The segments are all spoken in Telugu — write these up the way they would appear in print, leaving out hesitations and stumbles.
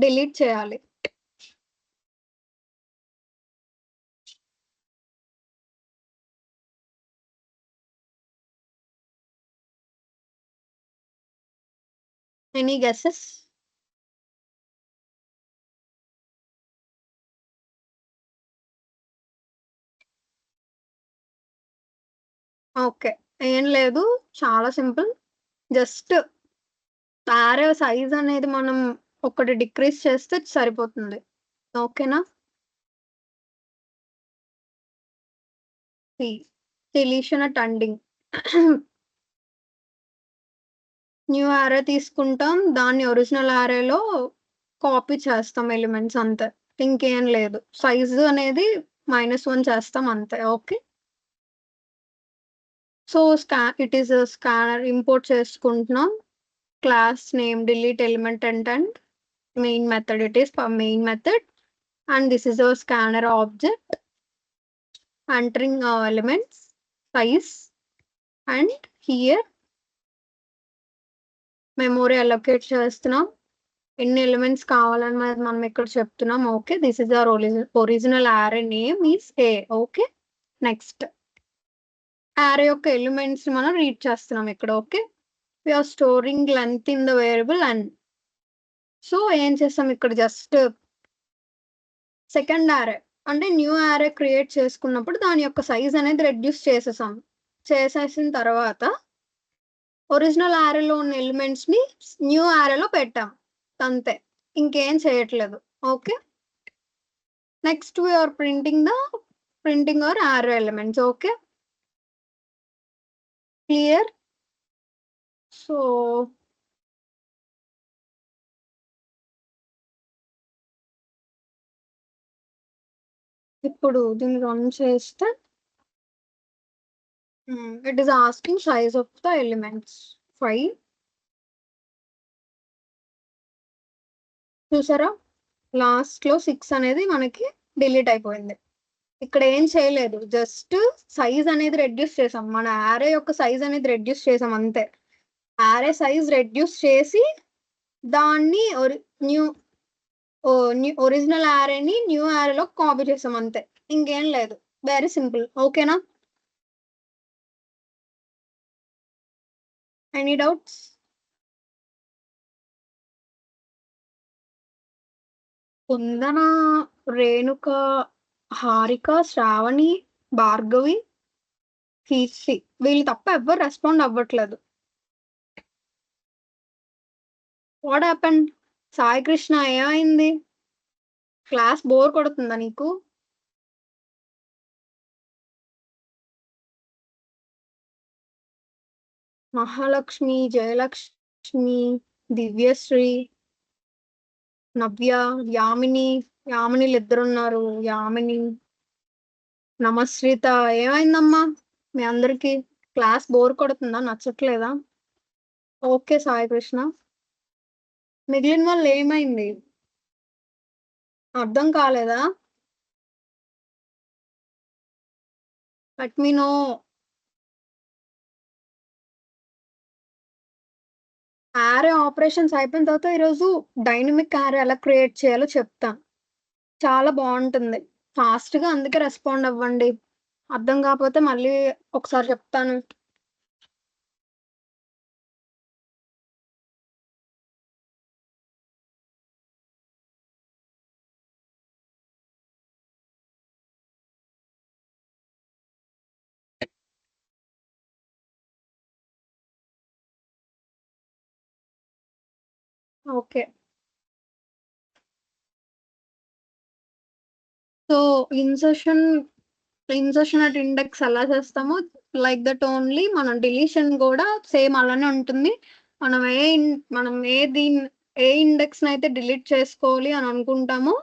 డిలీట్ చేయాలి. Any guesses? ఓకే. ఏం లేదు. చాలా సింపుల్. జస్ట్ యారో సైజ్ అనేది మనం ఒకటి డిక్రీజ్ చేస్తే సరిపోతుంది. ఓకేనా? Deletion at ending. New array తీసుకుంటాం. దాన్ని ఒరిజినల్ యారోలో కాపీ చేస్తాం ఎలిమెంట్స్ అంతే. ఇంకేం లేదు. సైజు అనేది -1 చేస్తాం అంతే. Okay. So, it is scanner import చేసుకుంటున్నాం. Class name delete element and main method. It is for main method, and this is our scanner object. Entering elements, size, and here memory allocate చేస్తున్నాం. ఎన్ని ఎలిమెంట్స్ కావాలని మనం ఇక్కడ చెప్తున్నాం. Okay. This is our original array name is A. Okay. Next array యొక్క ఎలిమెంట్స్ మనం రీడ్ చేస్తున్నాం ఇక్కడ. Okay. we are storing length in the variable n. So ఏం చేస్తాం ఇక్కడ జస్ట్ సెకండ్ array అంటే న్యూ array క్రియేట్ చేసుకున్నప్పుడు దాని యొక్క సైజ్ అనేది రెడ్యూస్ చేసేసాం. చేసేసిన తర్వాత ఒరిజినల్ arrayలో ఉన్న ఎలిమెంట్స్ ని న్యూ arrayలో పెట్టాం అంతే. ఇంకేం చేయట్లేదు. Okay. Next we are printing our array elements. Okay. Clear? So ఇప్పుడు దీన్ని రన్ చేస్తే it is asking size of the elements 5. చూసారా? లాస్ట్ లో 6 అనేది మనకి డిలీట్ అయిపోయింది. ఇక్కడ ఏం చేయలేదు. జస్ట్ సైజ్ అనేది రెడ్యూస్ చేసాం. మన యారే యొక్క సైజ్ అనేది రెడ్యూస్ చేసాం అంతే. యారే సైజ్ రెడ్యూస్ చేసి దాన్ని ఒరిజినల్ యారేని న్యూ యారేలో కాపీ చేసాం అంతే. ఇంకేం లేదు. Very simple. ఓకేనా? Any doubts? కుందన, రేణుక, హారిక, శ్రావణి, భార్గవి, కీర్తి వీళ్ళు తప్ప ఎవ్వరు రెస్పాండ్ అవ్వట్లేదు. What happened? సాయి కృష్ణ ఏమైంది? క్లాస్ బోర్ కొడుతుందా నీకు? మహాలక్ష్మి, జయలక్ష్మి, దివ్యశ్రీ, నవ్య, యామినిలు ఇద్దరున్నారు. యామిని, నమశ్రీత. ఏమైందమ్మా మీ అందరికి? క్లాస్ బోర్ కొడుతుందా? నచ్చట్లేదా? ఓకే సాయి కృష్ణ. మిగిలిన వాళ్ళు ఏమైంది? అర్థం కాలేదా? Let me know. Array operations అయిపోయిన తర్వాత ఈరోజు డైనమిక్ యారే ఎలా క్రియేట్ చేయాలో చెప్తాను. చాలా బాగుంటుంది. ఫాస్ట్గా అందుకే రెస్పాండ్ అవ్వండి. అర్థం కాకపోతే మళ్ళీ ఒకసారి చెప్తాను. Okay. So insertion at index ఎలా చేస్తామో లైక్ దట్ ఓన్లీ మనం డిలీషన్ కూడా సేమ్ అలానే ఉంటుంది. మనం ఏ ఇండెక్స్ అయితే డిలీట్ చేసుకోవాలి అని అనుకుంటామో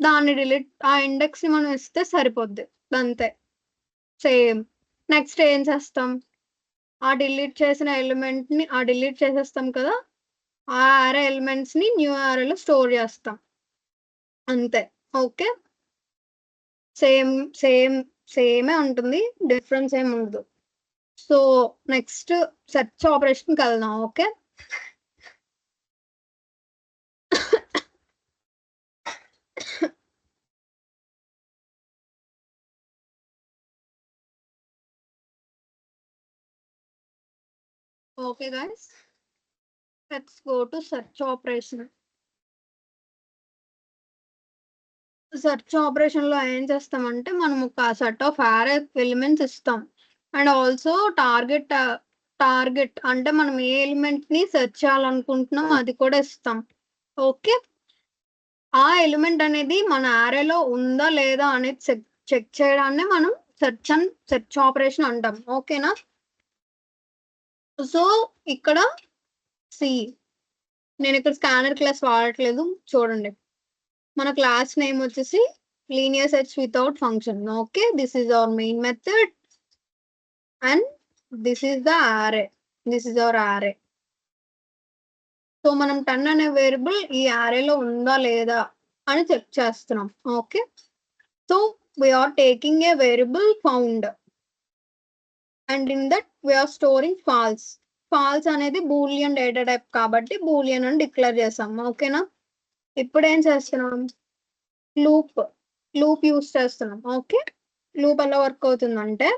దాన్ని ఆ ఇండెక్స్ ని మనం ఇస్తే సరిపోద్ది అంతే. సేమ్. నెక్స్ట్ ఏం చేస్తాం? ఆ డిలీట్ చేసిన ఎలిమెంట్ ని డిలీట్ చేసేస్తాం కదా, ఆ array ఎలిమెంట్స్ ని న్యూ arrayలో స్టోర్ చేస్తాం అంతే. ఓకే. సేమే ఉంటుంది. డిఫరెన్స్ ఏమి ఉండదు. సో నెక్స్ట్ సెర్చ్ ఆపరేషన్కి వెళ్దాం. Okay. Okay guys, let's go to search operation. Search operation లో ఏం చేస్తామంటే మనం ఒక సెట్ ఆఫ్ అరే ఎలిమెంట్స్ ఇస్తాం అండ్ ఆల్సో టార్గెట్ అంటే మనం ఏ ఎలిమెంట్ ని సెర్చ్ చేయాలనుకుంటున్నాం అది కూడా ఇస్తాం. ఓకే, ఆ ఎలిమెంట్ అనేది మన అరేలో ఉందా లేదా అనేది చెక్ చేయడాన్ని మనం సెర్చ్ ఆపరేషన్ అంటాం. ఓకేనా? సో ఇక్కడ నేను ఇక్కడ స్కానర్ క్లాస్ వాడట్లేదు, చూడండి. మన క్లాస్ నేమ్ వచ్చేసి linear search without function. Okay, this is our main method and this is the అరే. దిస్ ఈజ్ అవర్ అరే. సో మనం 10 అనే వేరియబుల్ ఈ అరేలో ఉందా లేదా అని చెక్ చేస్తున్నాం. Okay, so we're taking a variable found and in that we're storing false. False అనేది బూలియన్ డేటా టైప్ కాబట్టి బూలియన్ అని డిక్లేర్ చేస్తాం. ఓకేనా? ఇప్పుడు ఏం చేస్తున్నాం, లూప్ యూస్ చేస్తున్నాం. ఓకే, లూప్ ఎలా వర్క్ అవుతుందంటే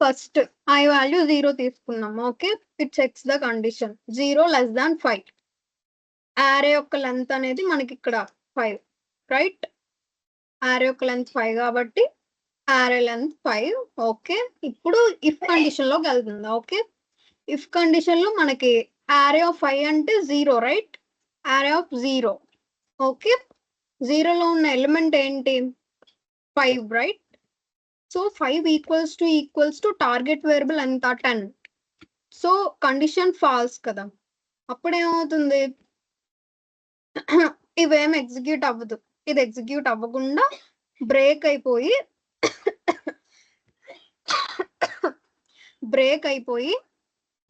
ఫస్ట్ ఐ వాల్యూ 0 తీసుకున్నాం. Okay, it checks the condition 0 less than 5. అరే యొక్క లెంత్ అనేది మనకి ఇక్కడ 5, రైట్? అరే యొక్క లెంత్ 5 కాబట్టి అరే లెంత్ 5. ఓకే, ఇప్పుడు ఇఫ్ కండిషన్ లోకి వెళ్తుంది. ఓకే, ఇఫ్ కండిషన్ లో మనకి అరే ఆఫ్ 5 అంటే 0, రైట్? అరే ఆఫ్ 0. ఓకే, 0 లో ఉన్న ఎలిమెంట్ ఏంటి? 5, right? So 5 equals to target variable ఎంత? 10. సో కండిషన్ ఫాల్స్ కదా, అప్పుడు ఏమవుతుంది, ఇవేం ఎగ్జిక్యూట్ అవ్వదు. ఇది ఎగ్జిక్యూట్ అవ్వకుండా బ్రేక్ అయిపోయి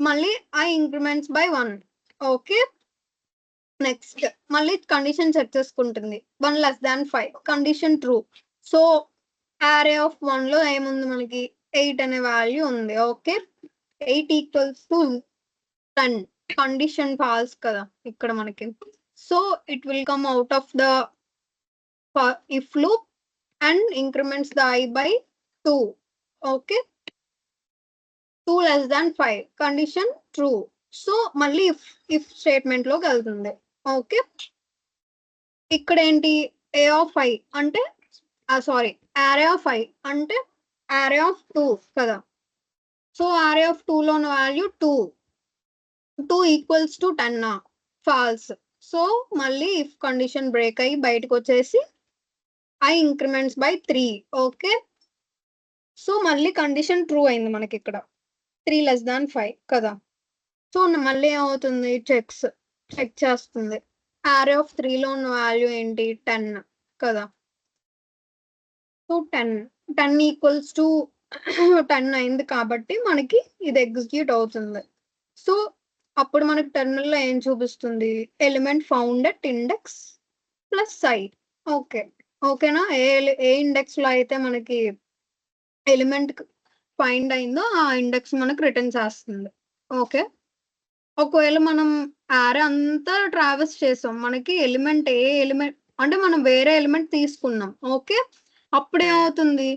మళ్ళీ I increments by 1. Okay, next మళ్ళీ కండిషన్ చెక్ చేసుకుంటుంది 1 less than 5, condition true. So అరే ఆఫ్ 1 లో ఏముంది, మనకి 8 అనే వాల్యూ ఉంది. Okay, 8 equals to 10, condition false కదా ఇక్కడ మనకి. So it will come out of the if loop and increments the I by 2. Okay, 2 less than 5, condition true. So మళ్ళీ ఇఫ్ స్టేట్మెంట్ లోకి వెళ్తుంది. ఓకే, ఇక్కడ ఏంటి, a of i అంటే సారీ array of i అంటే array of 2 కదా. సో array of 2 లో value 2 equals to 10 false. So మళ్ళీ ఇఫ్ కండిషన్ బ్రేక్ అయ్యి బయటకు వచ్చేసి I increments by 3. Okay, so మళ్ళీ కండిషన్ ట్రూ అయింది మనకి ఇక్కడ 3 less than 5 కదా. సో మళ్ళీ ఏమవుతుంది, చెక్ చేస్తుంది అరే ఆఫ్ 3 లో ఉన్న వాల్యూ ఏంటి, 10 కదా. సో 10 ఈక్వల్స్ టు 10 అయింది కాబట్టి మనకి ఇది ఎగ్జిక్యూట్ అవుతుంది. సో అప్పుడు మనకి టెర్మినల్ లో ఏం చూపిస్తుంది, element found at index plus I. ఓకేనా? ఏ ఇండెక్స్ లో అయితే మనకి ఎలిమెంట్ ఫైండ్ అయిందో ఆ ఇండెక్స్ మనకు రిటర్న్ చేస్తుంది. ఓకే, ఒకవేళ మనం అరే అంతా ట్రావెల్స్ చేసాం, మనకి ఏ ఎలిమెంట్ అంటే మనం వేరే ఎలిమెంట్ తీసుకున్నాం. ఓకే, అప్పుడు ఏమవుతుంది,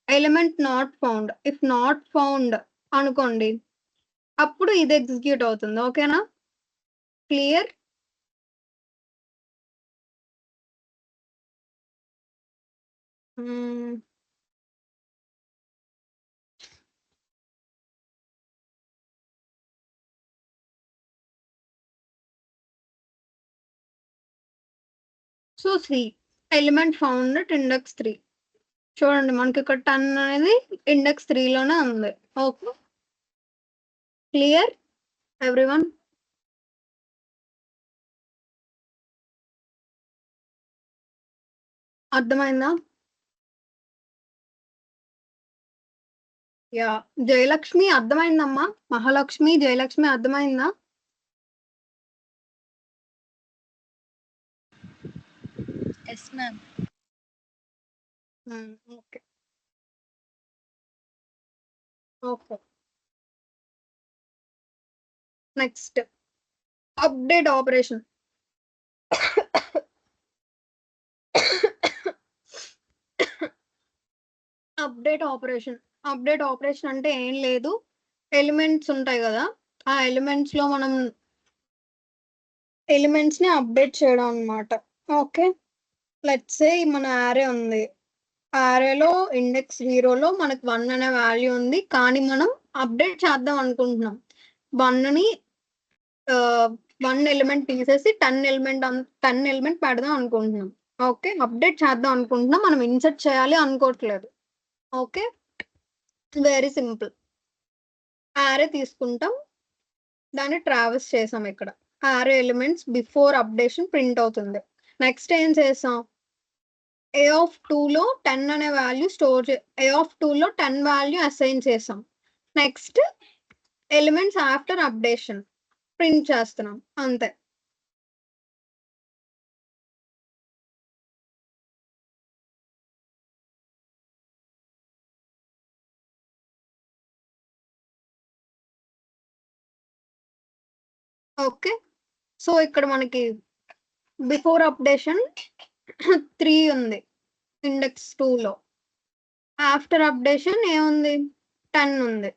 element not found. If not found అనుకోండి, అప్పుడు ఇది ఎగ్జిక్యూట్ అవుతుంది. ఓకేనా? Clear? So element found at index 3. చూడండి మనకి ఇక్కడ 10 అనేది ఇండెక్స్ 3 లోనే ఉంది. Okay, clear everyone? అర్థమైందా? యా, జయలక్ష్మి అర్థమైందమ్మా. మహాలక్ష్మి, జయలక్ష్మి అర్థమైందా? Yes, ma'am. Okay, next update operation. Update operation అంటే ఏం లేదు, ఎలిమెంట్స్ ఉంటాయి కదా, ఆ ఎలిమెంట్స్ లో మనం ఎలిమెంట్స్ ని అప్డేట్ చేయడం అనమాట. ఓకే, లెట్స్ సే మన యారే ఉంది, యారేలో ఇండెక్స్ 0లో మనకు 1 అనే వాల్యూ ఉంది, కానీ మనం అప్డేట్ చేద్దాం అనుకుంటున్నాం. 1ని 1 ఎలిమెంట్ తీసేసి 10 ఎలిమెంట్ పెడదాం అనుకుంటున్నాం. ఓకే, అప్డేట్ చేద్దాం అనుకుంటున్నాం, మనం ఇన్సర్ట్ చేయాలి అనుకోవట్లేదు. Okay, very simple. యారే తీసుకుంటాం, దాన్ని ట్రావెల్స్ చేసాం. ఇక్కడ యారే ఎలిమెంట్స్ బిఫోర్ అప్డేషన్ ప్రింట్ అవుతుంది. నెక్స్ట్ ఏం చేసాం, ఏ ఆఫ్ 2లో 10 అనే వాల్యూ ఏ ఆఫ్ 2లో 10 వాల్యూ అసైన్ చేసాం. Next elements after updation print చేస్తున్నాం, అంతే. ఓకే, సో ఇక్కడ మనకి బిఫోర్ అప్డేషన్ 3 ఉంది ఇండెక్స్ 2లో, ఆఫ్టర్ అప్డేషన్ ఏముంది 10 ఉంది.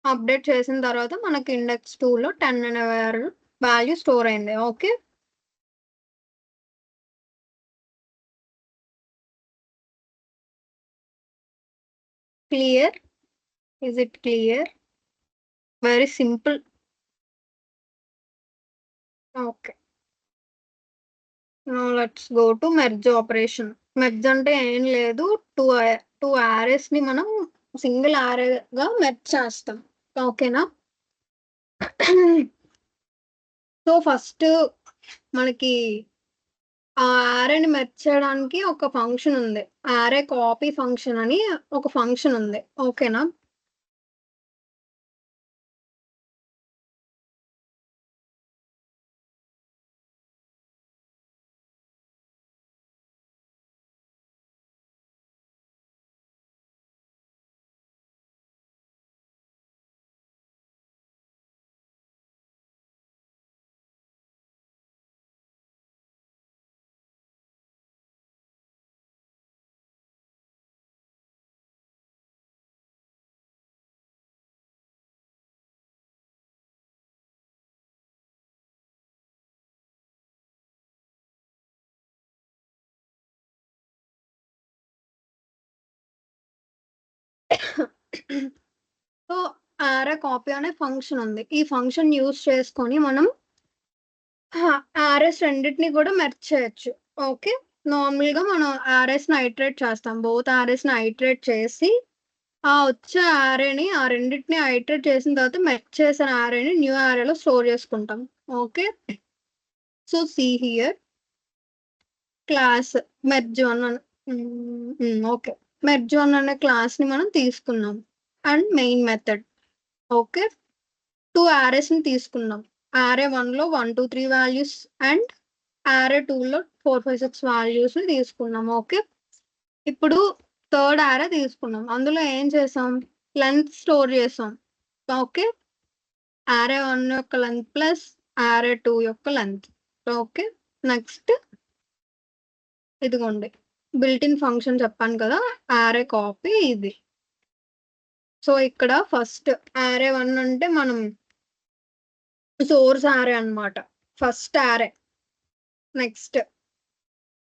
అప్డేట్ చేసిన తర్వాత మనకి ఇండెక్స్ 2లో 10 అనే వాల్యూ స్టోర్ అయింది. Okay, clear? Is it clear? Very simple. Okay, let's go to merge operation. Merge అంటే ఏం లేదు, టూ యారేస్ ని మనం సింగిల్ యారేగా మెర్జ్ చేస్తాం. ఓకేనా? సో ఫస్ట్ మనకి ఆ యారేని మెర్జ్ చేయడానికి ఒక ఫంక్షన్ ఉంది, యారే కాపీ ఫంక్షన్ అని ఒక ఫంక్షన్ ఉంది. ఓకేనా? సో యారే కాపీ అనే ఫంక్షన్ ఉంది, ఈ ఫంక్షన్ యూజ్ చేసుకొని మనం యారేస్ రెండింటిని కూడా మెర్జ్ చేయొచ్చు. ఓకే, నార్మల్ గా మనం యారేస్ ని ఐటరేట్ చేస్తాం, బోత్ యారేస్ ని ఐటరేట్ చేసి ఆ వచ్చే యారేని ఆ రెండింటిని ఐటరేట్ చేసిన తర్వాత మెర్జ్ చేసిన యారేని న్యూ యారేలో స్టోర్ చేసుకుంటాం. Okay, so see here class merge one. Okay, merge one అనే క్లాస్ ని మనం తీసుకున్నాం and main method. Okay, 2 arrays ని తీసుకున్నాం, యారే 1లో 1 2 3 వాల్యూస్ అండ్ యారే 2లో 4 5 6 వాల్యూస్ ని తీసుకున్నాం. ఓకే, ఇప్పుడు థర్డ్ యారే తీసుకున్నాం, అందులో ఏం చేసాం, లెంత్ స్టోర్ చేసాం. ఓకే, యారే 1 యొక్క లెంత్ ప్లస్ యారే 2 యొక్క లెంత్. ఓకే, నెక్స్ట్ ఇదిగోండి బిల్ట్ ఇన్ ఫంక్షన్ చెప్పాను కదా, యారే కాపీ ఇది. సో ఇక్కడ ఫస్ట్ యారే 1 అంటే మనం సోర్స్ యారే అన్నమాట, ఫస్ట్ యారే. నెక్స్ట్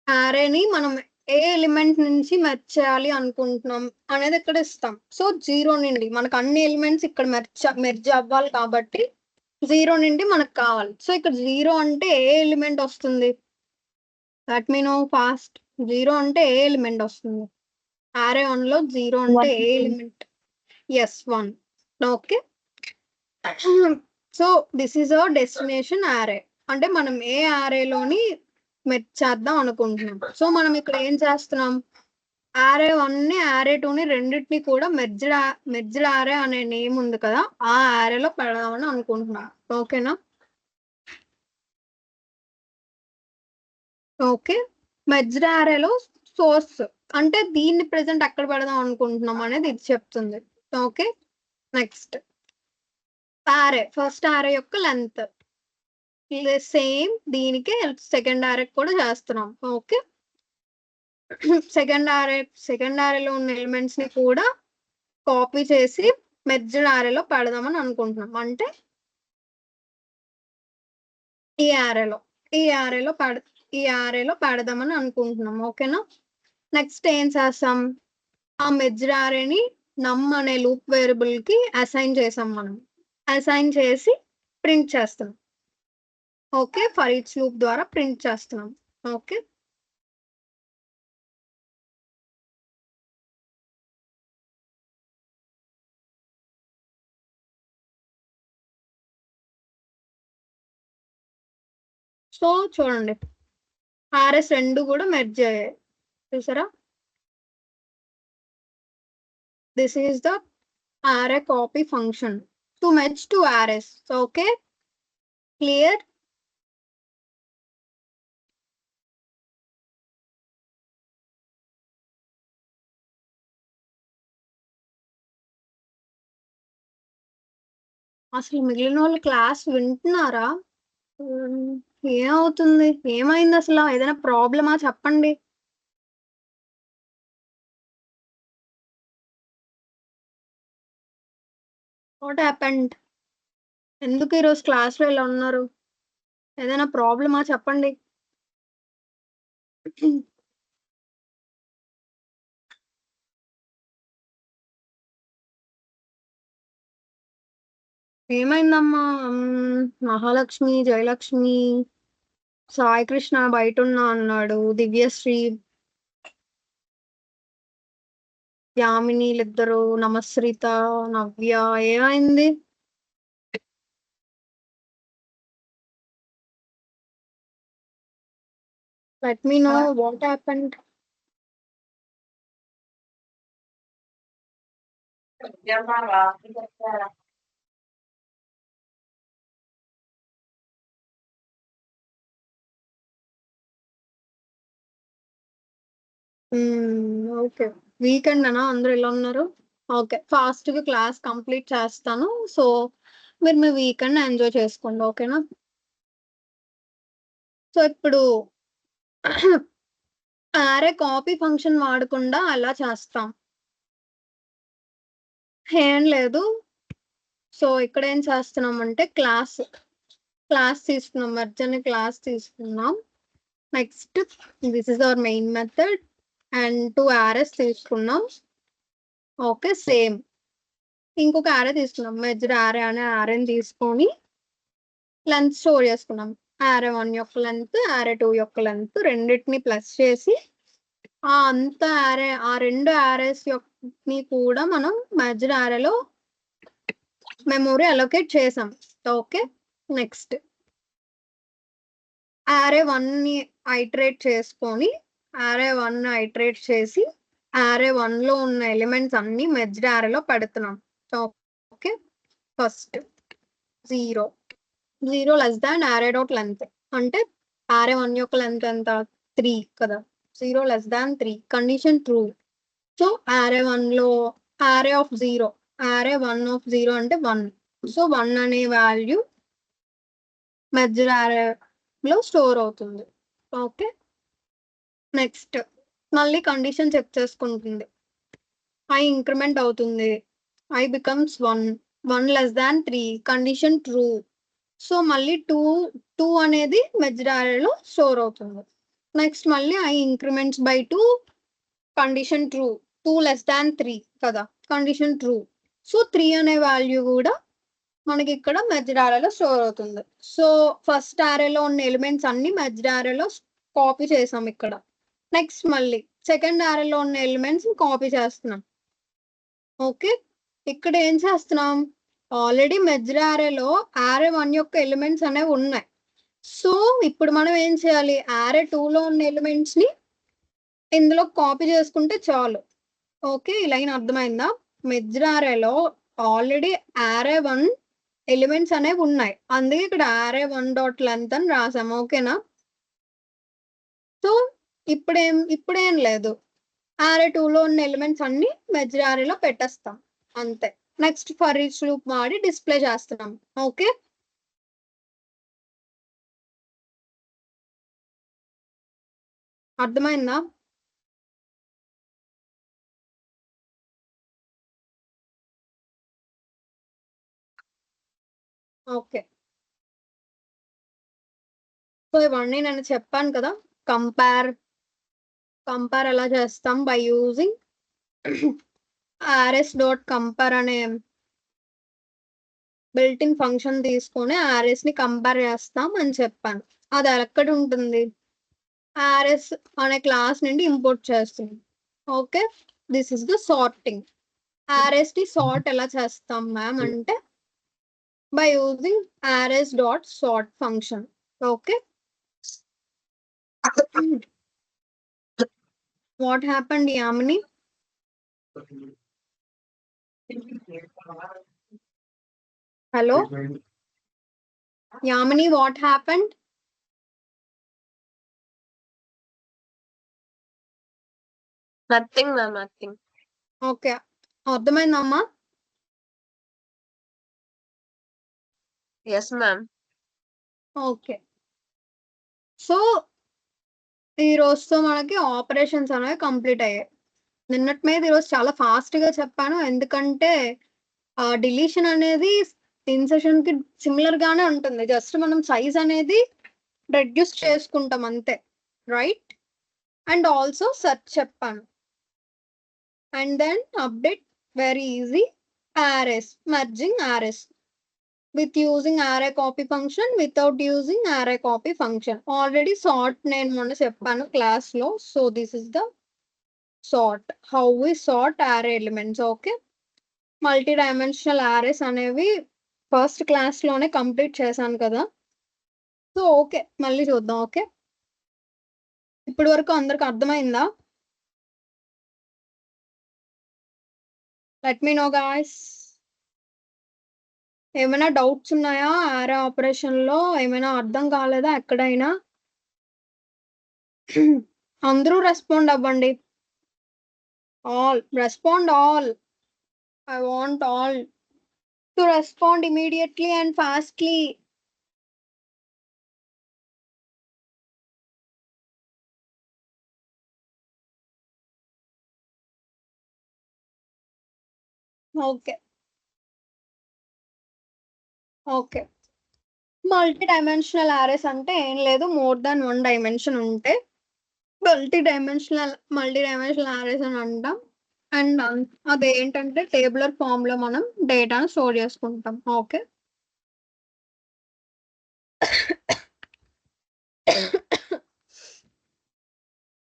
యారేని మనం ఏ ఎలిమెంట్ నుంచి మెర్జ్ చేయాలి అనుకుంటున్నాం అనేది ఇక్కడ ఇస్తాం. సో 0 నుండి మనకు అన్ని ఎలిమెంట్స్ ఇక్కడ మెర్జ్ అవ్వాలి కాబట్టి 0 నుండి మనకు కావాలి. సో ఇక్కడ 0 అంటే ఏ ఎలిమెంట్ వస్తుంది, లెట్ మీ నో ఫాస్ట్. 0 అంటే ఏ ఎలిమెంట్ వస్తుంది, యారే 1లో 0 అంటే ఏ element? Yes 1. Okay, so this is our destination array, అంటే మనం ఏ యారేలోని మెర్జ్ చేద్దాం అనుకుంటున్నాం. సో మనం ఇక్కడ ఏం చేస్తున్నాం, యారే 1ని యారే 2ని రెండింటిని కూడా మెర్జ్డ్ యారే అనే నేమ్ ఉంది కదా, ఆ యారేలో పెడదామని అనుకుంటున్నాం. ఓకేనా? ఓకే, మెర్జ్డ్ యారేలో సోర్స్ అంటే దీన్ని ప్రెసెంట్ ఎక్కడ పెడదాం అనుకుంటున్నాం అనేది ఇది చెప్తుంది. ఓకే, నెక్స్ట్ యారే ఫస్ట్ యారే యొక్క లెంత్ సేమ్ దీనికి సెకండ్ యారే కూడా చేస్తున్నాం. ఓకే, సెకండ్ యారేలో ఉన్న ఎలిమెంట్స్ ని కూడా కాపీ చేసి మెర్జ్డ్ యారేలో పెడదామని అనుకుంటున్నాం. అంటే ఈ యారేలో ఈ యారేలో పెడదామని అనుకుంటున్నాం. ఓకేనా? నెక్స్ట్ ఏం చేస్తాం, ఆ మెర్జ్డ్ యారేని నమ్ అనే లూప్ వేరియబుల్ కి అసైన్ చేసాం. మనం అసైన్ చేసి ప్రింట్ చేస్తాం. ఓకే, ఫర్ ఈచ్ లూప్ ద్వారా ప్రింట్ చేస్తున్నాం. ఓకే, సో చూడండి, ఆర్ఎస్ రెండు కూడా మెర్జ్ అయ్యాయి. చూసారా? This is the array copy function to merge two arrays. So, okay, clear? అసలు మిగిలిన వాళ్ళు క్లాస్ వింటున్నారా? ఏమవుతుంది, ఏమైంది, అసలు ఏదైనా ప్రాబ్లమా చెప్పండి. What happened? ఎందుకు ఈరోజు క్లాస్లో ఇలా ఉన్నారు? ఏదైనా ప్రాబ్లమా చెప్పండి. ఏమైందమ్మా? మహాలక్ష్మి, జయలక్ష్మి, సాయి కృష్ణ బయట ఉన్నా అన్నాడు, దివ్యశ్రీ, యామినీలిద్దరు, నమస్రిత, నవ్య, ఏమైంది? Let me know what happened. Okay, weekend అనా అందరూ ఇలా ఉన్నారు? ఓకే, ఫాస్ట్గా క్లాస్ కంప్లీట్ చేస్తాను. సో మీరు మీ వీకెండ్ ఎంజాయ్ చేసుకోండి. ఓకేనా? సో ఇప్పుడు అరే కాపీ ఫంక్షన్ వాడకుండా అలా చేస్తాం. ఏం లేదు. సో ఇక్కడ ఏం చేస్తున్నాం అంటే క్లాస్ తీసుకున్నాం, మెర్జ్ అనే క్లాస్ తీసుకున్నాం. Next this is our main method and 2 arrays తీసుకున్నాం. ఓకే, సేమ్ ఇంకొక యారే తీసుకున్నాం, మెర్జ్డ్ యారే అనే యారేని తీసుకొని లెంత్ స్టోర్ చేసుకున్నాం. యారే 1 యొక్క లెంత్, యారే 2 యొక్క లెంత్ రెండింటిని ప్లస్ చేసి ఆ రెండు యారేస్ ని కూడా మనం మెర్జ్డ్ యారేలో మెమొరీ అలొకేట్ చేసాం. ఓకే, నెక్స్ట్ యారే 1 ని ఐటరేట్ చేసుకొని యారే 1 ఐటరేట్ చేసి యారే 1 లో ఉన్న ఎలిమెంట్స్ అన్ని మెర్జ్డ్ యారేలో పెడుతున్నాం. Okay, first 0 less than array dot length, అంటే యారే 1 యొక్క లెంత్ ఎంత? 3 కదా. 0 less than 3 condition true. So array 1 లో యారే ఆఫ్ 0 అంటే 1. సో 1 అనే వాల్యూ మెర్జ్డ్ యారే లో స్టోర్ అవుతుంది. ఓకే, నెక్స్ట్ మళ్ళీ కండిషన్ చెక్ చేసుకుంటుంది. ఐ ఇంక్రిమెంట్ అవుతుంది, I becomes 1 less than 3 condition true. So మళ్ళీ 2 అనేది మెర్జ్డ్ యారేలో స్టోర్ అవుతుంది. నెక్స్ట్ మళ్ళీ I increments by 2 condition true, 2 less than 3 కదా, కండిషన్ ట్రూ. సో 3 అనే వాల్యూ కూడా మనకి ఇక్కడ మెర్జ్డ్ యారేలో స్టోర్ అవుతుంది. సో ఫస్ట్ యారేలో ఉన్న ఎలిమెంట్స్ అన్ని మెర్జ్డ్ యారేలో కాపీ చేసాం ఇక్కడ. నెక్స్ట్ మళ్ళీ సెకండ్ యారేలో ఉన్న ఎలిమెంట్స్ కాపీ చేస్తున్నాం. ఓకే, ఇక్కడ ఏం చేస్తున్నాం, ఆల్రెడీ మెర్జ్డ్ యారేలో యారే 1 యొక్క ఎలిమెంట్స్ అనేవి ఉన్నాయి. సో ఇప్పుడు మనం ఏం చేయాలి, యారే 2 లో ఉన్న ఎలిమెంట్స్ ని ఇందులో కాపీ చేసుకుంటే చాలు. ఓకే, ఈ లైన్ అర్థమైందా? మెర్జ్డ్ యారేలో ఆల్రెడీ యారే 1 ఎలిమెంట్స్ అనేవి ఉన్నాయి, అందుకే ఇక్కడ యారే 1 డాట్ లెంత్ అని రాసాం. ఓకేనా? సో ఇప్పుడేం లేదు, యారే 2 లో ఉన్న ఎలిమెంట్స్ అన్ని మెర్జ్డ్ యారేలో పెట్టేస్తాం, అంతే. నెక్స్ట్ ఫర్ ఈచ్ లూప్ వాడి డిస్ప్లే చేస్తున్నాం. ఓకే, అర్థమైందా? ఓకే. సో ఇవన్నీ నేను చెప్పాను కదా! కంపేర్ ఎలా చేస్తాం బై యూజింగ్ arrays.compare అనే బిల్ట్ ఇన్ ఫంక్షన్ తీసుకొని arraysని కంపేర్ చేస్తాం అని చెప్పాను. అది ఎక్కడ ఉంటుంది? arrays అనే క్లాస్ నుండి ఇంపోర్ట్ చేస్తుంది. Okay. This is the sorting. arraysని సార్ట్ ఎలా చేస్తాం మ్యామ్ అంటే by using arrays.sort function. Okay. What happened Yamini? Hello? Yamini, what happened? Nothing ma'am, nothing. Okay. అర్థమైందమ్మా? Yes ma'am. ఓకే. సో ఈ రోజుతో మనకి ఆపరేషన్స్ అనేవి కంప్లీట్ అయ్యాయి. నిన్నటి మీద ఈరోజు చాలా ఫాస్ట్‌గా చెప్పాను. ఎందుకంటే డిలీషన్ అనేది ఇన్సర్షన్‌కి సిమిలర్ గానే ఉంటుంది. జస్ట్ మనం సైజ్ అనేది రెడ్యూస్ చేసుకుంటాం అంతే. రైట్? అండ్ ఆల్సో సెర్చ్ చెప్పాను. And then update very easy arrays, merging arrays with using array copy function without using array copy function. Already sort నేను మొన్న చెప్పాను క్లాస్‌లో. So this is the sort. How we sort array elements. Okay. Multi dimensional arrays అనేవి ఫస్ట్ క్లాస్‌లోనే కంప్లీట్ చేశాను కదా! So okay. మళ్ళీ చూద్దాం. ఓకే. ఇప్పటి వరకు అందరికి అర్థమైందా? Let me know guys. ఏమైనా డౌట్స్ ఉన్నాయా? ఆరే ఆపరేషన్‌లో ఏమైనా అర్థం కాలేదా ఎక్కడైనా? అందరూ రెస్పాండ్ అవ్వండి. All. Respond all. I want all to respond immediately and fastly. Okay. Okay. Multi dimensional arrays అంటే ఏం లేదు, మోర్ దాన్ 1 డైమెన్షన్ ఉంటే మల్టీ డైమెన్షనల్ arrays అని అంటాం. అండ్ అదేంటంటే టేబులర్ ఫామ్‌లో మనం డేటాను స్టోర్ చేసుకుంటాం. Okay.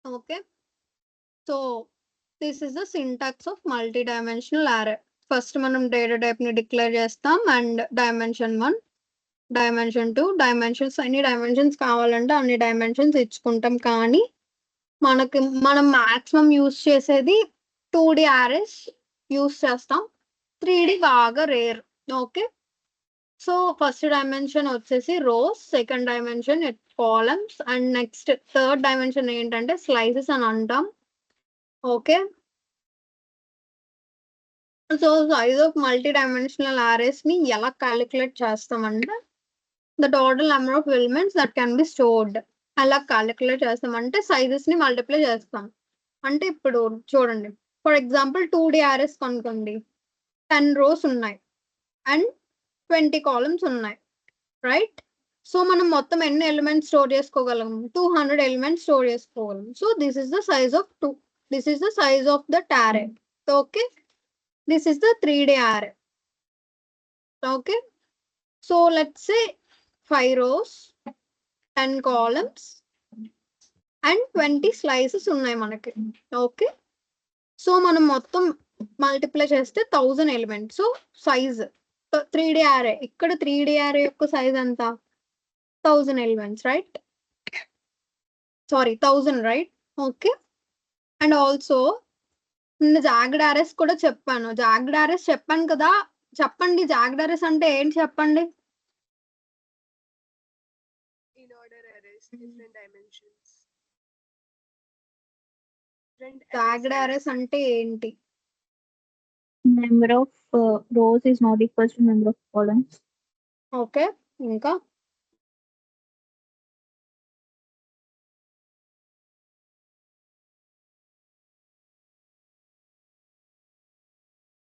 Okay. So this is the syntax of multi dimensional array. First మనం డేటా టైప్‌ని డిక్లేర్ చేస్తాం అండ్ డైమెన్షన్ 1, డైమెన్షన్ 2, ఎన్ని డైమెన్షన్స్ కావాలంటే అన్ని డైమెన్షన్స్ ఇచ్చుకుంటాం. కానీ మనం మాక్సిమం యూజ్ చేసేది 2D arrays యూజ్ చేస్తాం. 3D బాగా rare. Okay. So first dimension వచ్చేసి rows, second dimension columns and next third dimension ఏంటంటే స్లైసెస్ అని అంటాం. Okay. So size of multi dimensional arraysని ఎలా క్యాలిక్యులేట్ చేస్తామంటే the total number of elements that can be stored. అలా క్యాలిక్యులేట్ చేస్తామంటే సైజెస్ని మల్టిప్లై చేస్తాం. అంటే ఇప్పుడు చూడండి, ఫర్ ఎగ్జాంపుల్ 2D arrays కనుకోండి, 10 rows ఉన్నాయి అండ్ 20 కాలమ్స్ ఉన్నాయి. రైట్? సో మనం మొత్తం ఎన్ని ఎలిమెంట్స్ స్టోర్ చేసుకోగలం? 200 ఎలిమెంట్స్ స్టోర్ చేసుకోగలం. So this is the size of that array. Okay. This is the 3D array. Okay. So let's say 5 rows, 10 columns and 20 slices ఉన్నాయి మనకి. ఓకే. సో మనం మొత్తం మల్టిప్లై చేస్తే 1000 elements. So size 3D array. ఇక్కడ 3D array యొక్క సైజ్ ఎంత? 1000 elements. Right? Sorry 1000. Right? Okay. And also jogged arrays కూడా చెప్పాను. జాగ్డ్ arrays చెప్పాను కదా! చెప్పండి, జాగ్డ్ arrays అంటే ఏంటి చెప్పండి? In order arrays, different dimensions. Jogged arrays అంటే ఏంటి? Number of rows is not equal to number of columns. Okay. ఇంకా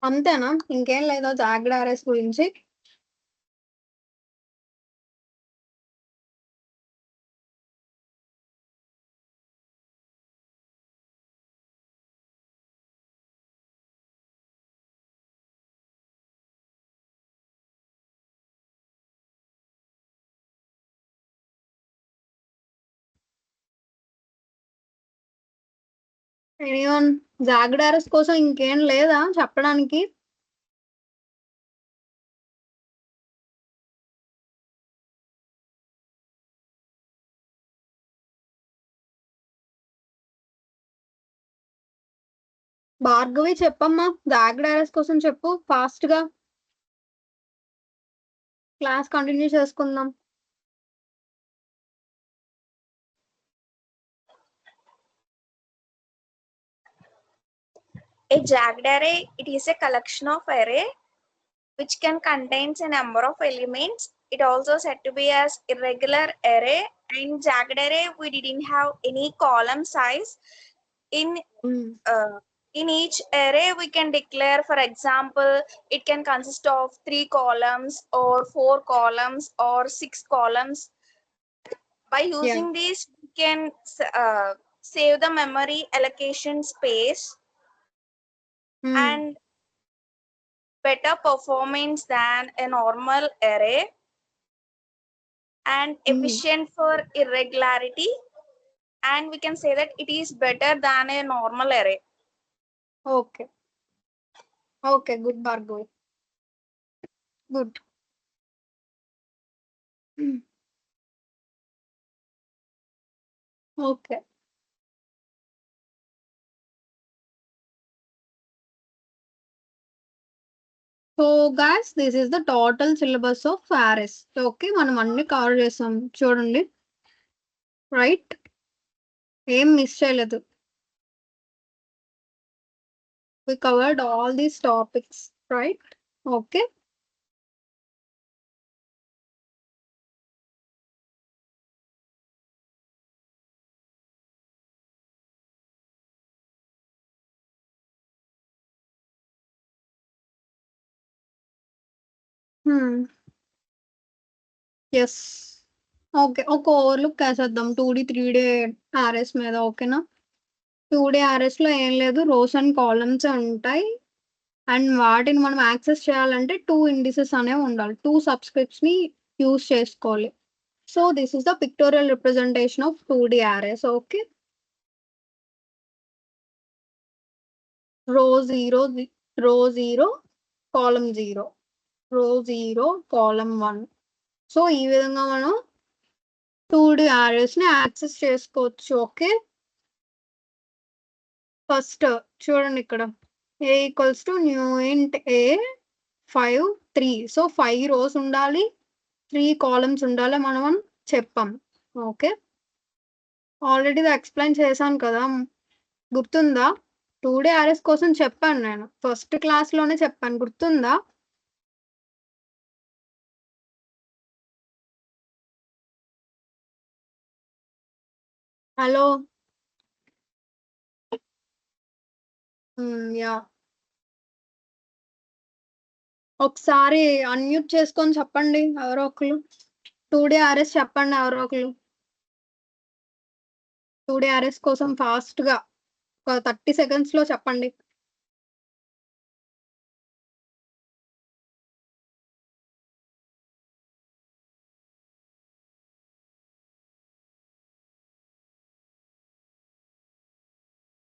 అంతేనా? ఇంకేం లేదా జాగ్డ్ arrays గురించి? ఎనీవన్ జాగ్డ్ అరెస్ కోసం ఇంకేం లేదా చెప్పడానికి? భార్గవి చెప్పమ్మా, జాగ్డ్ అరెస్ కోసం చెప్పు ఫాస్ట్ గా. క్లాస్ కంటిన్యూ చేసుకుందాం. A jagged array, it is a collection of array which can contains a number of elements. It also said to be as irregular array. In jagged array, we didn't have any column size. In each array, we can declare, for example, it can consist of 3 columns or 4 columns or 6 columns. By using these, we can save the memory allocation space and better performance than a normal array and efficient for irregularity, and we can say that it is better than a normal array. Okay. Okay, good Bhargavi. Good. Okay. So guys, this is the total syllabus of arrays. Okay, మనం అన్ని కవర్ చేసాం చూడండి. రైట్, ఏం మిస్ చేయలేదు. We covered all these topics, right? Okay. Yes, okay. ఒక ఓవర్లుక్ వేసేద్దాం 2D 3D ఆర్ఎస్ మీద. ఓకేనా? 2D ఆర్ఎస్ లో ఏం లేదు, రోస్ అండ్ కాలమ్స్ ఉంటాయి. అండ్ వాటిని మనం యాక్సెస్ చేయాలంటే 2 ఇండిసెస్ అనేవి ఉండాలి. 2 సబ్స్క్రిప్ట్స్ ని యూజ్ చేసుకోవాలి. So this is the pictorial representation of 2D RS. Okay, రో 0, కాలమ్ 0, రో 0, కాలమ్ 1. సో ఈ విధంగా మనం 2D ఆర్ఎస్ ని యాక్సెస్ చేసుకోవచ్చు. ఓకే, ఫస్ట్ చూడండి ఇక్కడ a equals to new int a 5 3. So 5 rows ఉండాలి, 3 కాలమ్స్ ఉండాలి మనం చెప్పాం. ఓకే, ఆల్రెడీ ఎక్స్ప్లెయిన్ చేశాను కదా, గుర్తుందా? 2D ఆర్ఎస్ కోసం చెప్పాను నేను, ఫస్ట్ క్లాస్ లోనే చెప్పాను, గుర్తుందా? హలో, యా, ఒకసారి అన్మ్యూట్ చేసుకొని చెప్పండి ఎవరో ఒకరు. 2D ఆర్ఎస్ చెప్పండి ఎవరో ఒకరు. 2D ఆర్ఎస్ కోసం ఫాస్ట్ గా ఒక 30 seconds లో చెప్పండి.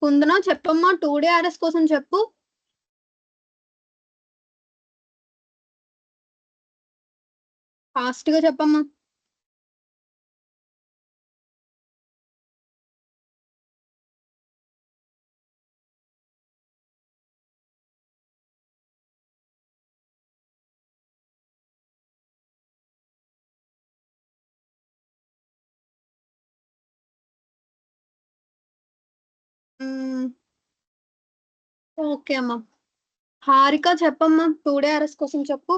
కుందనా చెప్పమ్మా, 2D ఆర్ఎస్ కోసం చెప్పు. ఫాస్ట్ గా చెప్పమ్మా. ఓకే అమ్మా. హారిక చెప్పమ్మా, 2D ఆర్ఎస్ కోసం చెప్పు.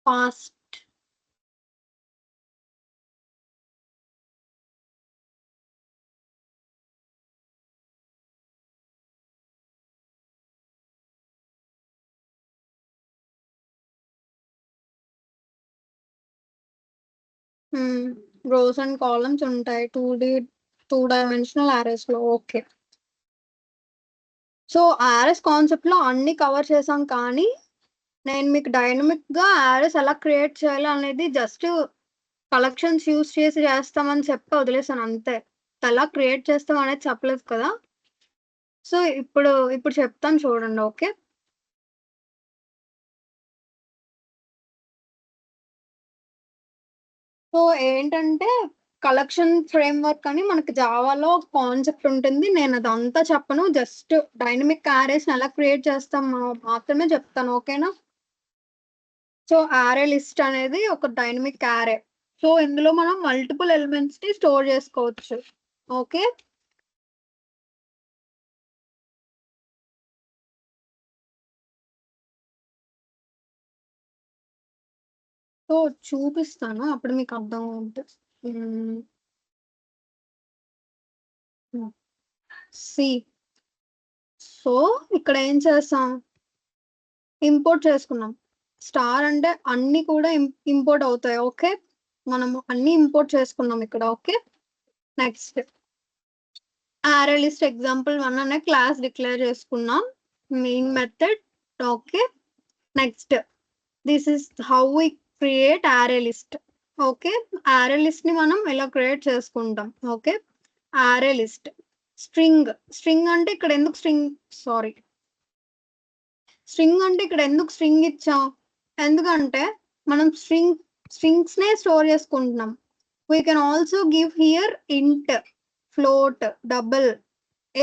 ఫాస్ట్. రోస్ అండ్ కాలమ్స్ ఉంటాయి 2 డైమెన్షనల్ ఆర్ఎస్ లో. ఓకే, సో ఆర్ఎస్ కాన్సెప్ట్ లో అన్ని కవర్ చేసాం, కానీ నేను మీకు డైనమిక్ గా యారెస్ ఎలా క్రియేట్ చేయాలి అనేది జస్ట్ కలెక్షన్స్ యూస్ చేసి చేస్తామని చెప్పి వదిలేసాను అంతే. ఎలా క్రియేట్ చేస్తాం అనేది చెప్పలేదు కదా. సో ఇప్పుడు చెప్తాను చూడండి. ఓకే, సో ఏంటంటే కలెక్షన్ ఫ్రేమ్వర్క్ అని మనకి జావాలో కాన్సెప్ట్ ఉంటుంది. నేను అదంతా చెప్పను, జస్ట్ డైనమిక్ యారేస్ ఎలా క్రియేట్ చేస్తాం మాత్రమే చెప్తాను. ఓకేనా. సో యారే లిస్ట్ అనేది ఒక డైనమిక్ యారే. సో ఇందులో మనం మల్టిపుల్ ఎలిమెంట్స్ ని స్టోర్ చేసుకోవచ్చు. ఓకే, సో చూపిస్తాను అప్పుడు మీకు అర్థం అవుతుంది. సి సో ఇక్కడ ఏం చేస్తాం, ఇంపోర్ట్ చేసుకున్నాం. స్టార్ అంటే అన్ని కూడా ఇంపోర్ట్ అవుతాయి. ఓకే, మనము అన్ని ఇంపోర్ట్ చేసుకున్నాం ఇక్కడ. Okay, next array list example 1 అనే క్లాస్ డిక్లేర్ చేసుకున్నాం, main method. Okay, next this is how we create array list. Okay, array list ని మనం ఇలా క్రియేట్ చేసుకుంటాం. ఓకే, యారే లిస్ట్ స్ట్రింగ్ అంటే ఇక్కడ ఎందుకు స్ట్రింగ్ అంటే ఇక్కడ ఎందుకు స్ట్రింగ్ ఇచ్చాం, ఎందుకంటే మనం స్ట్రింగ్స్ నే స్టోర్ చేసుకుంటున్నాం. We can also give here int, float, double,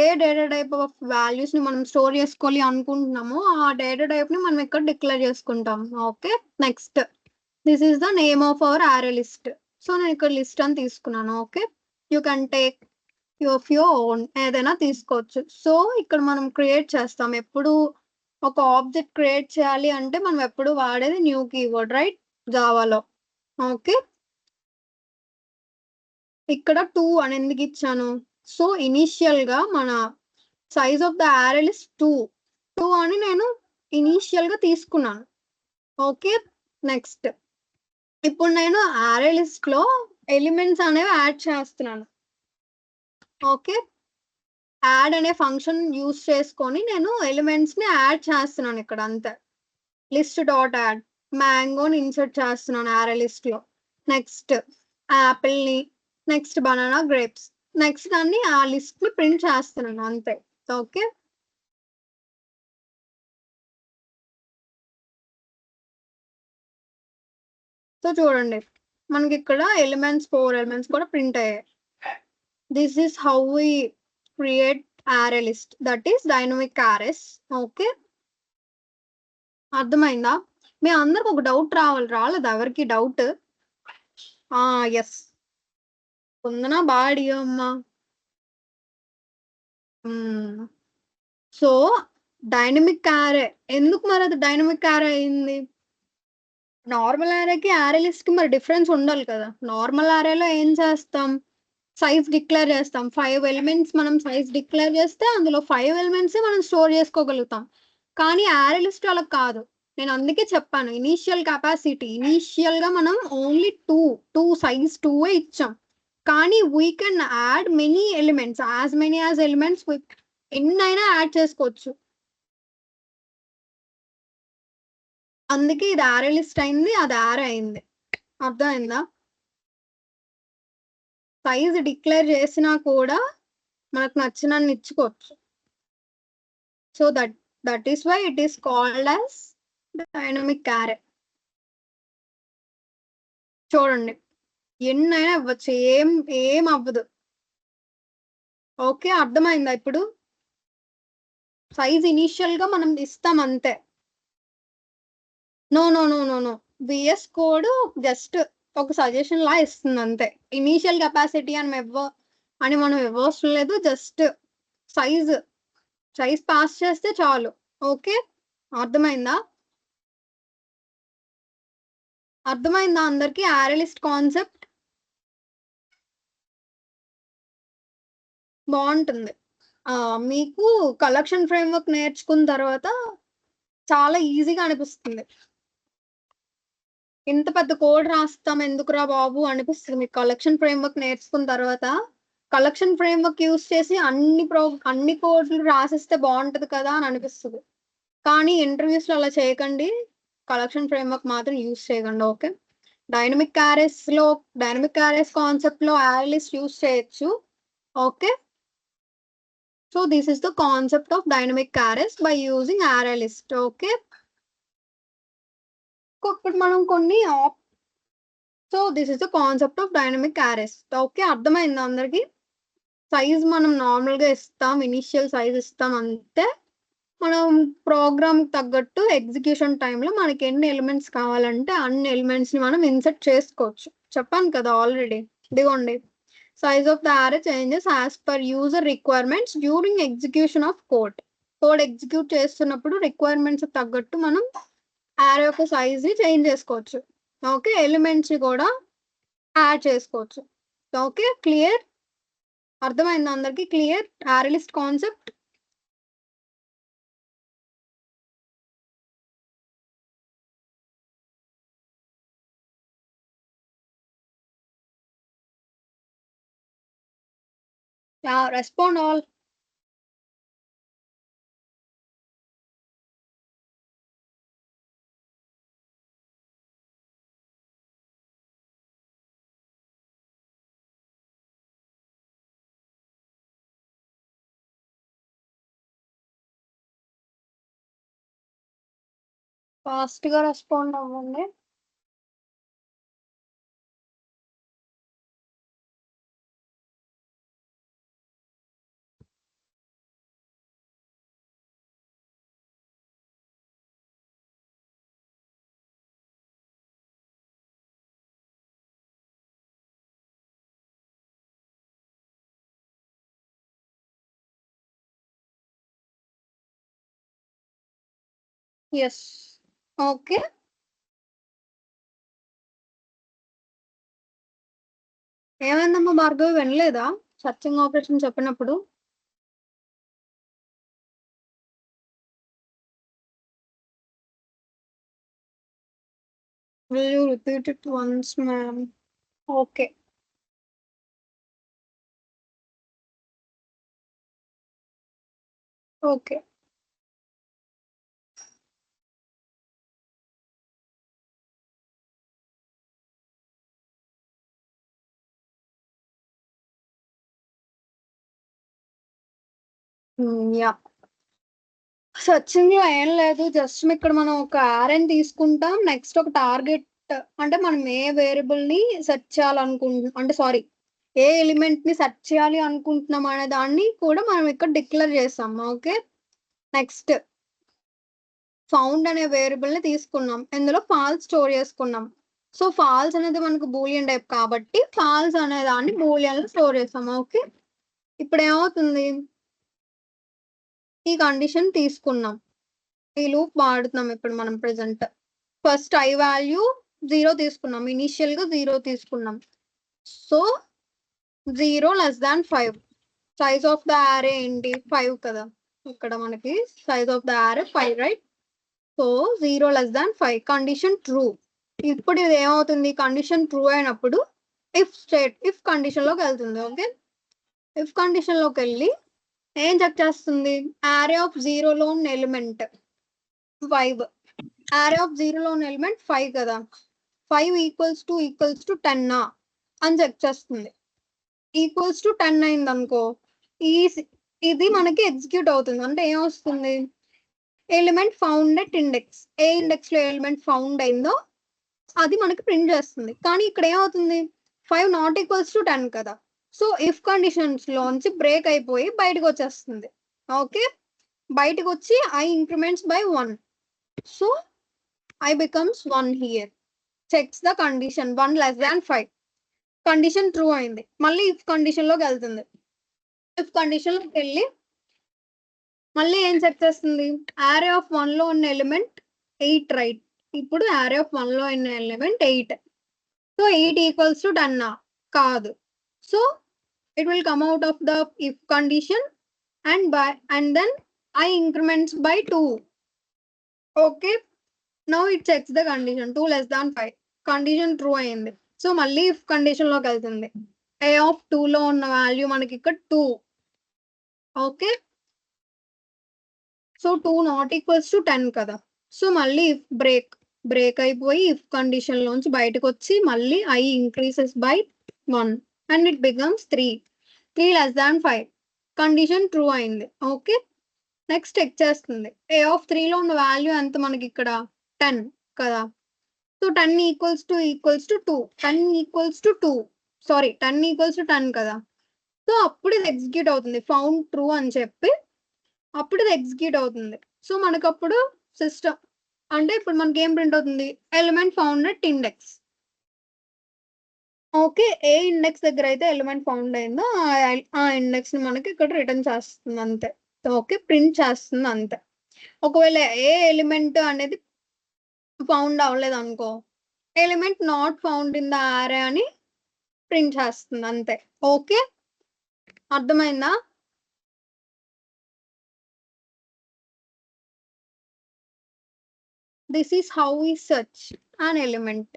ఏ డేటా టైప్ ఆఫ్ వాల్యూస్ ని మనం స్టోర్ చేసుకోవాలి అనుకుంటున్నామో ఆ డేటా టైప్ ని మనం ఇక్కడ డిక్లేర్ చేసుకుంటాం. Okay, next this is the name of our array list. So నేను ఇక్కడ లిస్ట్ అని తీసుకున్నాను. Okay, you can take your own, ఏదైనా తీసుకోవచ్చు. సో ఇక్కడ మనం క్రియేట్ చేస్తాం. ఎప్పుడు ఒక ఆబ్జెక్ట్ క్రియేట్ చేయాలి అంటే మనం ఎప్పుడు వాడేది న్యూ కీవర్డ్, రైట్, జావాలో. ఓకే, ఇక్కడ 2 అని ఎందుకు ఇచ్చాను, సో ఇనీషియల్ గా మన size of the array list 2 అని నేను ఇనీషియల్ గా తీసుకున్నాను. ఓకే, నెక్స్ట్ ఇప్పుడు నేను యారే లిస్ట్ లో ఎలిమెంట్స్ అనేవి యాడ్ చేస్తున్నాను. ఓకే, యాడ్ అనే ఫంక్షన్ యూస్ చేసుకొని నేను ఎలిమెంట్స్ ని యాడ్ చేస్తున్నాను ఇక్కడ అంతే. లిస్ట్ డాట్ యాడ్ మ్యాంగోని ఇన్సర్ట్ చేస్తున్నాను యారే లిస్ట్ లో. నెక్స్ట్ యాపిల్ ని, నెక్స్ట్ బనానా, గ్రేప్స్, నెక్స్ట్ దాన్ని ఆ లిస్ట్ ని ప్రింట్ చేస్తున్నాను అంతే. ఓకే, సో చూడండి మనకి ఇక్కడ 4 ఎలిమెంట్స్ కూడా ప్రింట్ అయ్యాయి. This is how we create array list, that is dynamic arrays. Okay, అర్థమైందా? మీ అందరికి ఒక డౌట్ రాలేదు ఎవరికి డౌట్? ఎస్, పొందనా బాడీ అమ్మా. సో డైనమిక్ యారే ఎందుకు మరి అది డైనమిక్ యారే అయింది? నార్మల్ యారేకి యారే లిస్ట్ కి మరి డిఫరెన్స్ ఉండాలి కదా. నార్మల్ యారేలో ఏం చేస్తాం, సైజ్ డిక్లేర్ చేస్తాం. 5 ఎలిమెంట్స్ మనం సైజ్ డిక్లేర్ చేస్తే అందులో 5 ఎలిమెంట్స్ మనం స్టోర్ చేసుకోగలుగుతాం. కానీ యారే లిస్ట్ అలా కాదు. నేను అందుకే చెప్పాను ఇనీషియల్ కెపాసిటీ. ఇనీషియల్ గా మనం ఓన్లీ 2 సైజ్ 2 ఇచ్చాం. కానీ we can add many elements, as many as elements ఎన్నైనా యాడ్ చేసుకోవచ్చు. అందుకే ఇది యారే లిస్ట్ అయింది, అది యారే అయింది. అర్థమైందా? సైజ్ డిక్లేర్ చేసినా కూడా మనకు నచ్చినన్ని ఇచ్చుకోవచ్చు. So that is why it is called as dynamic array. చూడండి ఎన్నైనా ఇవ్వచ్చు, ఏం అవ్వదు. ఓకే, అర్థమైందా? ఇప్పుడు సైజ్ ఇనీషియల్ గా మనం ఇస్తాం అంతే. నో విఎస్ కోడ్ జస్ట్ ఒక సజెషన్ లా ఇస్తుంది అంతే. ఇనీషియల్ కెపాసిటీ అని మనం ఇవ్వవసరం లేదు. జస్ట్ సైజ్ పాస్ చేస్తే చాలు. ఓకే, అర్థమైందా అందరికి యారే లిస్ట్ కాన్సెప్ట్? బాగుంటుంది. మీకు కలెక్షన్ ఫ్రేమ్వర్క్ నేర్చుకున్న తర్వాత చాలా ఈజీగా అనిపిస్తుంది. ఇంత పెద్ద కోడ్ రాస్తాం ఎందుకురా బాబు అనిపిస్తుంది మీకు కలెక్షన్ ఫ్రేమ్వర్క్ నేర్చుకున్న తర్వాత. కలెక్షన్ ఫ్రేమ్వర్క్ యూస్ చేసి అన్ని కోడ్లు రాసిస్తే బాగుంటది కదా అని అనిపిస్తుంది. కానీ ఇంటర్వ్యూస్ లో అలా చేయకండి. కలెక్షన్ ఫ్రేమ్వర్క్ మాత్రం యూస్ చేయకండి. ఓకే, డైనమిక్ అరేస్ కాన్సెప్ట్ లో అరే లిస్ట్ యూస్ చేయొచ్చు. Okay, so this is the concept of dynamic arrays by using అరే లిస్ట్. ఓకే, ఇప్పుడు మనం కొన్ని so this is the concept of dynamic arrays. Okay, అర్థమైంది అందరికి? సైజ్ మనం నార్మల్ గా ఇస్తాం, ఇనిషియల్ సైజ్ ఇస్తాం అంతే. మనం ప్రోగ్రామ్ తగ్గట్టు ఎగ్జిక్యూషన్ టైంలో మనకి ఎన్ని ఎలిమెంట్స్ కావాలంటే అన్ని ఎలిమెంట్స్ ని మనం ఇన్సర్ట్ చేసుకోవచ్చు. చెప్పాను కదా ఆల్రెడీ. ఇదిగోండి, సైజ్ ఆఫ్ ద అరే changes as per user requirements during execution of code execute చేస్తున్నప్పుడు రిక్వైర్మెంట్స్ తగ్గట్టు మనం అరే యొక్క సైజ్ ని చేంజ్ చేసుకోవచ్చు. ఓకే, ఎలిమెంట్స్ ని కూడా యాడ్ చేసుకోవచ్చు. Okay, clear? అర్థమైంది అందరికి? Clear array list concept? Respond all. Fast గా రెస్పాండ్ అవ్వండి. Yes, okay. ఏమైందమ్మా భార్గవి, వినలేదా సర్చింగ్ ఆపరేషన్ చెప్పినప్పుడు? Will you repeat it once, ma'am? Okay. Okay. Yeah, searching లో ఏం లేదు, జస్ట్ ఇక్కడ మనం ఒక అరేని తీసుకుంటాం. నెక్స్ట్ ఒక టార్గెట్, అంటే మనం ఏ వేరియబుల్ ని సెర్చ్ చేయాలనుకుంటున్నాం, అంటే సారీ, ఏ ఎలిమెంట్ ని సెర్చ్ చేయాలి అనుకుంటున్నాం అనే దాన్ని కూడా మనం ఇక్కడ డిక్లేర్ చేస్తాం. ఓకే, నెక్స్ట్ ఫౌండ్ అనే వేరియబుల్ ని తీసుకున్నాం, ఇందులో ఫాల్స్ స్టోర్ చేసుకున్నాం. సో ఫాల్స్ అనేది మనకు బూలియన్ టైప్ కాబట్టి ఫాల్స్ అనే దాన్ని బూలియన్ లో స్టోర్ చేస్తాం. ఓకే, ఇప్పుడు ఏమవుతుంది, ఈ కండిషన్ తీసుకున్నాం, ఈ లూప్ వాడుతున్నాం ఇప్పుడు మనం ప్రెసెంట్. ఫస్ట్ ఐ వాల్యూ 0 తీసుకున్నాం, ఇనిషియల్ గా 0 తీసుకున్నాం. So 0 less than 5, size of the అరే ఏంటి, 5 కదా. ఇక్కడ మనకి సైజ్ ఆఫ్ ద అరే 5, right? So 0 less than 5, condition true. ఇప్పుడు ఇది ఏమవుతుంది, కండిషన్ ట్రూ అయినప్పుడు ఇఫ్ కండిషన్ లోకి వెళ్తుంది. ఓకే, ఇఫ్ కండిషన్ లోకి వెళ్ళి ఏం చెక్ చేస్తుంది, అరే ఆఫ్ 0 లో ఉన్న ఎలిమెంట్ 5, అరే ఆఫ్ 0 లో ఉన్న ఎలిమెంట్ 5 కదా, 5 ఈక్వల్స్ టు 10 అని చెక్ చేస్తుంది. ఈక్వల్స్ టు 10 అయింది అనుకో, ఇది మనకి ఎగ్జిక్యూట్ అవుతుంది. అంటే ఏమొస్తుంది, element found at index, A index లో ఎలిమెంట్ ఫౌండ్ అయిందో అది మనకి ప్రింట్ చేస్తుంది. కానీ ఇక్కడ ఏమవుతుంది, 5 నాట్ ఈక్వల్స్ టు 10 కదా. సో ఇఫ్ కండిషన్స్ లోంచి బ్రేక్ అయిపోయి బయటకు వచ్చేస్తుంది. ఓకే, బయటకు వచ్చి I increments by 1, so I becomes 1 here. Checks the condition 1 less than 5, condition true అయింది. మళ్ళీ ఇఫ్ కండిషన్ లోకి వెళ్తుంది, ఇఫ్ కండిషన్ లోకి వెళ్ళి మళ్ళీ ఏం చెక్ చేస్తుంది, అరే ఆఫ్ 1 లో ఉన్న ఎలిమెంట్ 8, రైట్? ఇప్పుడు అరే ఆఫ్ 1 లో ఉన్న ఎలిమెంట్ 8, సో 8 ఈక్వల్స్ టు 10 కాదు. So it will come out of the if condition and then I increments by 2. Okay, now it checks the condition 2 less than 5, condition true అయింది. సో మళ్ళీ if condition లోకి వెళ్తుంది, a of 2 లో ఉన్న వాల్యూ మనకి ఇక్కడ 2. Okay, so 2 not equals to 10 కదా. సో మళ్ళీ if బ్రేక్ బ్రేక్ అయిపోయి ఇఫ్ కండిషన్ లోంచి బయటకు వచ్చి మళ్ళీ I increases by 1 and it becomes 3 less than 5 condition true అయింది. ఓకే, నెక్స్ట్ చెక్ చేస్తుంది ఏ ఆఫ్ 3 లో ఉన్న వాల్యూ ఎంత మనకి ఇక్కడ 10 కదా. So 10 equals to 2, 10 equals to 2, sorry 10 equals to 10 కదా. సో అప్పుడు ఇది ఎగ్జిక్యూట్ అవుతుంది, ఫౌండ్ ట్రూ అని చెప్పి అప్పుడు ఇది ఎగ్జిక్యూట్ అవుతుంది. సో మనకు అప్పుడు సిస్టమ్ అంటే ఇప్పుడు మనకి ఏం ప్రింట్ అవుతుంది, element found at index. Okay, A index దగ్గర అయితే ఎలిమెంట్ ఫౌండ్ అయిందో ఆ ఇండెక్స్ ని మనకి ఇక్కడ రిటర్న్ చేస్తుంది అంతే. ఓకే, ప్రింట్ చేస్తుంది అంతే. ఒకవేళ ఏ ఎలిమెంట్ అనేది ఫౌండ్ అవ్వలేదు అనుకో, element not found in the అరే అని ప్రింట్ చేస్తుంది అంతే. ఓకే, అర్థమైందా? This is how we search an element.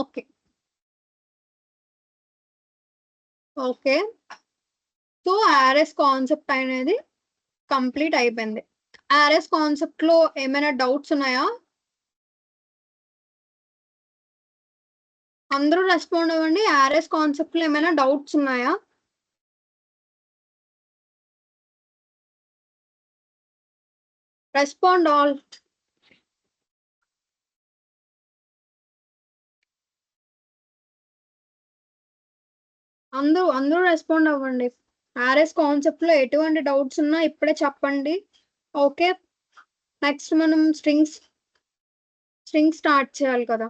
Okay. Okay, so RS concept అనేది కంప్లీట్ అయిపోయింది. ఆర్ఎస్ కాన్సెప్ట్ లో ఏమైనా డౌట్స్ ఉన్నాయా? అందరూ రెస్పాండ్ అవ్వండి. ఆర్ఎస్ కాన్సెప్ట్ లో ఏమైనా డౌట్స్ ఉన్నాయా? Respond all. అందరూ రెస్పాండ్ అవ్వండి. ఆర్ఎస్ కాన్సెప్ట్ లో ఎటువంటి డౌట్స్ ఉన్నా ఇప్పుడే చెప్పండి. ఓకే, నెక్స్ట్ మనం స్ట్రింగ్స్ స్టార్ట్ చేయాలి కదా.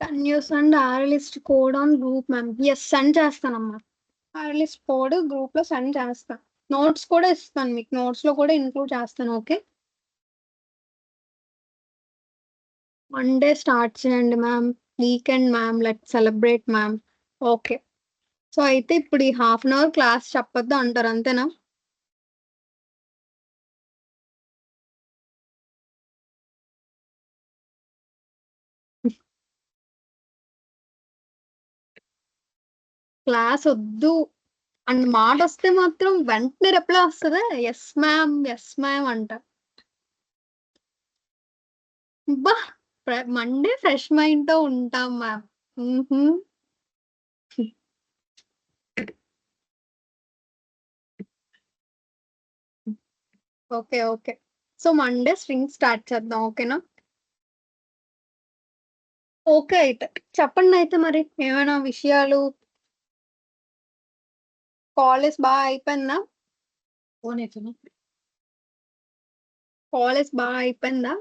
Can you send ArrayList code on group, ma'am? Yes, send చేస్తానమ్మా. ArrayList కోడ్ గ్రూప్ లో సెండ్ చేస్తాను. నోట్స్ కూడా ఇస్తాను మీకు, నోట్స్ లో కూడా ఇంక్లూడ్ చేస్తాను. ఓకే, మండే స్టార్ట్ చేయండి ma'am. Weekend ma'am, let celebrate ma'am. Okay, so అయితే ఇప్పుడు ఈ హాఫ్ అన్ అవర్ క్లాస్ చెప్పొద్దు అంటారు అంతేనా? క్లాస్ వద్దు అండ్ మాట వస్తే మాత్రం వెంటనే రిప్లై వస్తుంది, ఎస్ మ్యామ్ అంట. బా, మండే ఫ్రెష్ మైండ్ తో ఉంటాం ma'am. Okay, so Monday string start చేద్దాం. ఓకేనా? ఓకే, అయితే చెప్పండి అయితే మరి ఏమైనా విషయాలు. కాలేజ్ బాగా అయిపోయిందా? కాలేజ్ బాగా అయిపోయిందా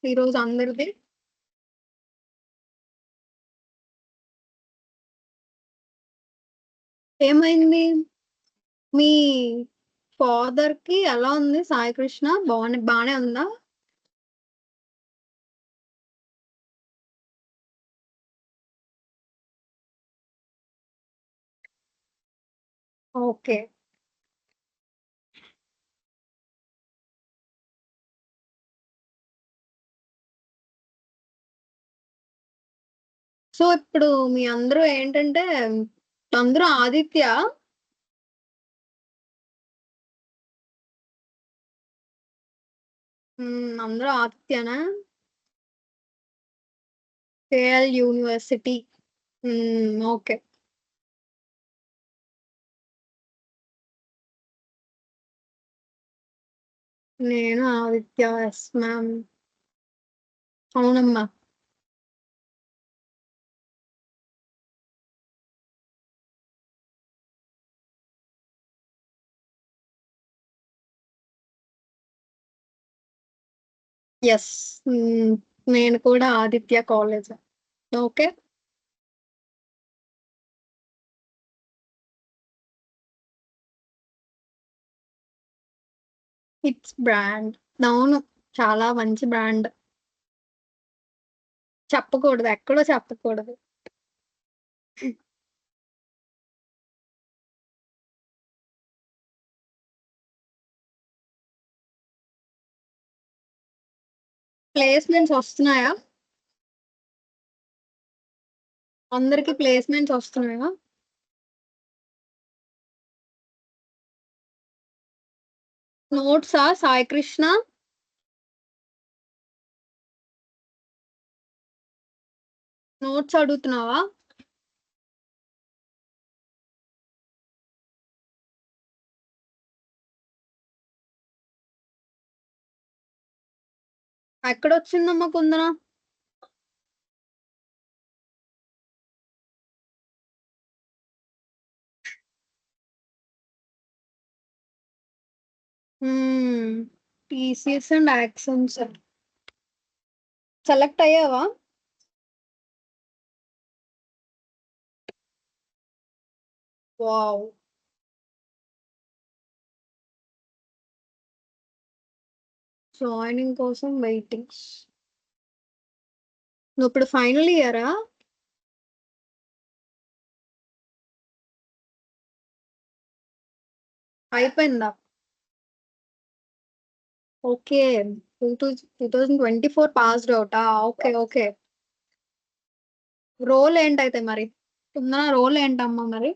ఈరోజు అందరిది? ఏమైంది? మీ ఫాదర్ కి ఎలా ఉంది? సాయి కృష్ణ బానే ఉందా? ఓకే, సో ఇప్పుడు మీ అందరూ ఏంటంటే అందరూ ఆదిత్య. అందరూ ఆదిత్యనా? KL university. ఓకే, నేను ఆదిత్య. Yes ma'am. అవునమ్మా. ఎస్, నేను కూడా Aditya college. Okay, it's brand. అవును, చాలా మంచి బ్రాండ్. చెప్పకూడదు, ఎక్కడో చెప్పకూడదు. ప్లేస్మెంట్స్ వస్తున్నాయా? అందరికి ప్లేస్మెంట్స్ వస్తున్నాయా? నోట్సా సాయి కృష్ణ? నోట్స్ అడుగుతున్నావా? ఎక్కడొచ్చిందమ్మా Kundana? TCS and Accenture select అయ్యావా? వావ్, జాయినింగ్ కోసం వెయిటింగ్. నువ్వు ఇప్పుడు ఫైనల్ ఇయరా? అయిపోయిందా? ఓకే, 2024 పాస్డ్ అవుటా? Okay okay. రోల్ ఏంటైతే మరి కుందన, రోల్ ఏంటమ్మా మరి?